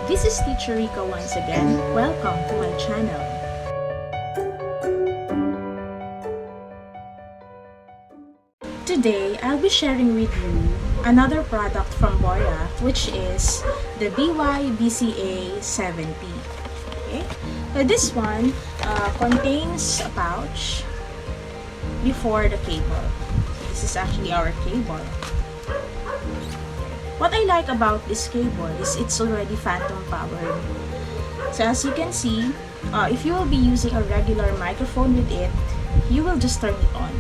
This is Teacher Rika once again. Welcome to my channel. Today, I'll be sharing with you another product from Boya, which is the BY-BCA70. Okay? So this one contains a pouch before the cable. This is actually our cable. What I like about this cable is it's already phantom powered. So as you can see, if you will be using a regular microphone with it, you will just turn it on.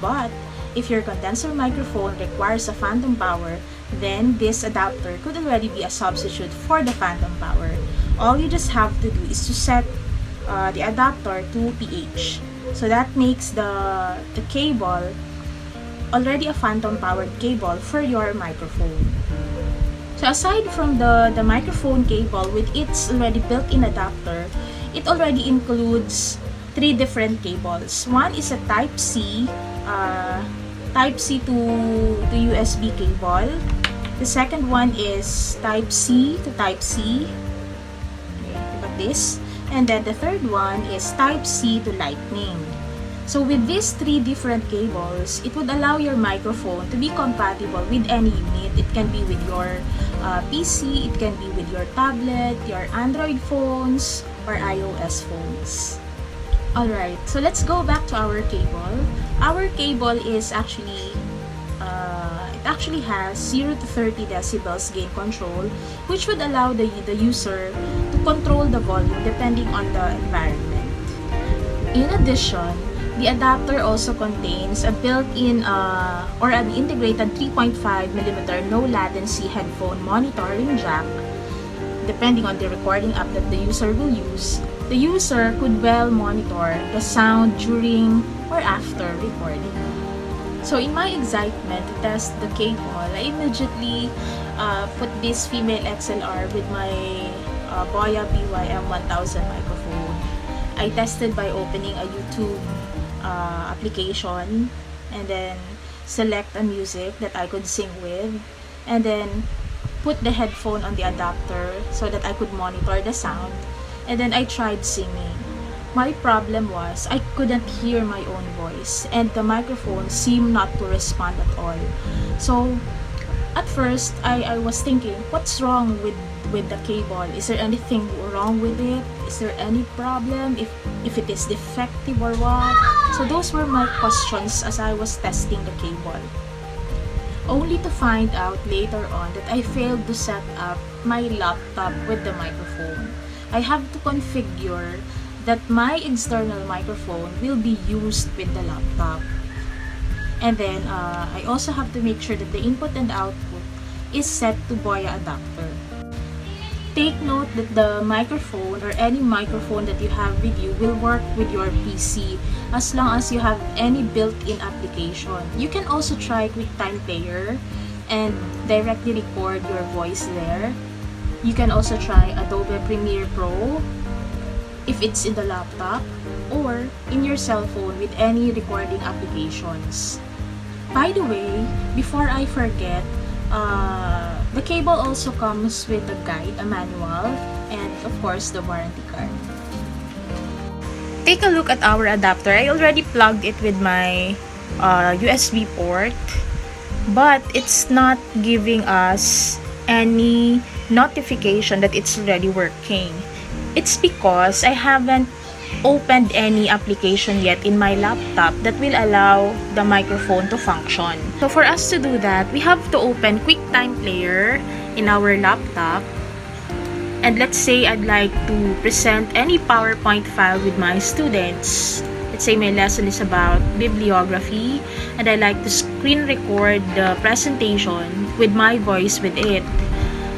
But if your condenser microphone requires a phantom power, then this adapter could already be a substitute for the phantom power. All you just have to do is to set the adapter to PH. So that makes the cable already a phantom powered cable for your microphone. So aside from the microphone cable with its already built-in adapter, it already includes 3 different cables. One is a Type-C to USB cable. The second one is Type-C to Type-C, like this. And then the third one is Type-C to Lightning. So with these 3 different cables, it would allow your microphone to be compatible with any unit. It can be with your PC, it can be with your tablet, your Android phones, or iOS phones. Alright, so let's go back to our cable. Our cable is actually, it actually has 0 to 30 decibels gain control, which would allow the user to control the volume depending on the environment. In addition, the adapter also contains a built-in or an integrated 3.5mm no latency headphone monitoring jack. Depending on the recording app that the user will use, the user could well monitor the sound during or after recording. So in my excitement to test the cable, I immediately put this female XLR with my Boya BY-M1000 microphone. I tested by opening a YouTube application and then select a music that I could sing with, and then put the headphone on the adapter so that I could monitor the sound, and then I tried singing. My problem was I couldn't hear my own voice and the microphone seemed not to respond at all. So at first I was thinking, what's wrong with the cable? Is there anything wrong with it? Is there any problem? If it is defective or what? So those were my questions as I was testing the cable. Only to find out later on that I failed to set up my laptop with the microphone. I have to configure that my external microphone will be used with the laptop. And then I also have to make sure that the input and output is set to Boya adapter. Take note that the microphone or any microphone that you have with you will work with your PC as long as you have any built-in application. You can also try QuickTime Player and directly record your voice there. You can also try Adobe Premiere Pro if it's in the laptop or in your cell phone with any recording applications. By the way, before I forget, the cable also comes with a guide, a manual, and of course the warranty card. Take a look at our adapter. I already plugged it with my USB port, but it's not giving us any notification that it's already working. It's because I haven't opened any application yet in my laptop that will allow the microphone to function. So for us to do that, we have to open QuickTime Player in our laptop. And let's say I'd like to present any PowerPoint file with my students. Let's say my lesson is about bibliography and I like to screen record the presentation with my voice with it.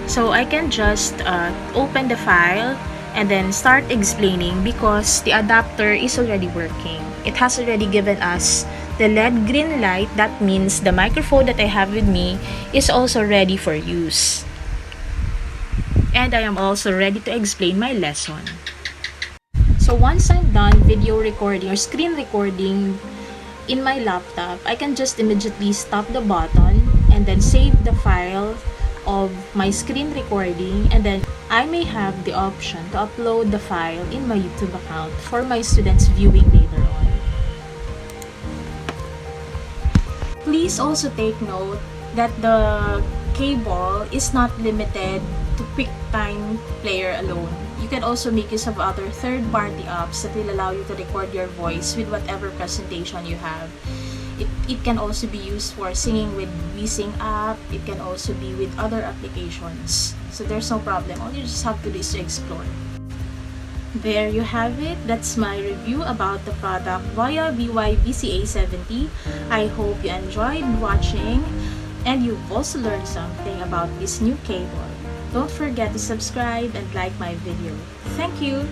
So I can just open the file and then start explaining because the adapter is already working. It has already given us the LED green light. That means the microphone that I have with me is also ready for use. And I am also ready to explain my lesson. So once I'm done video recording or screen recording in my laptop, I can just immediately stop the button and then save the file of my screen recording, and then I may have the option to upload the file in my YouTube account for my students viewing later on. Please also take note that the cable is not limited to QuickTime Player alone. You can also make use of other third-party apps that will allow you to record your voice with whatever presentation you have. It can also be used for singing with BY-BCA app. It can also be with other applications. So there's no problem. All you just have to do is to explore. There you have it. That's my review about the product Boya BY-BCA70. I hope you enjoyed watching and you've also learned something about this new cable. Don't forget to subscribe and like my video. Thank you!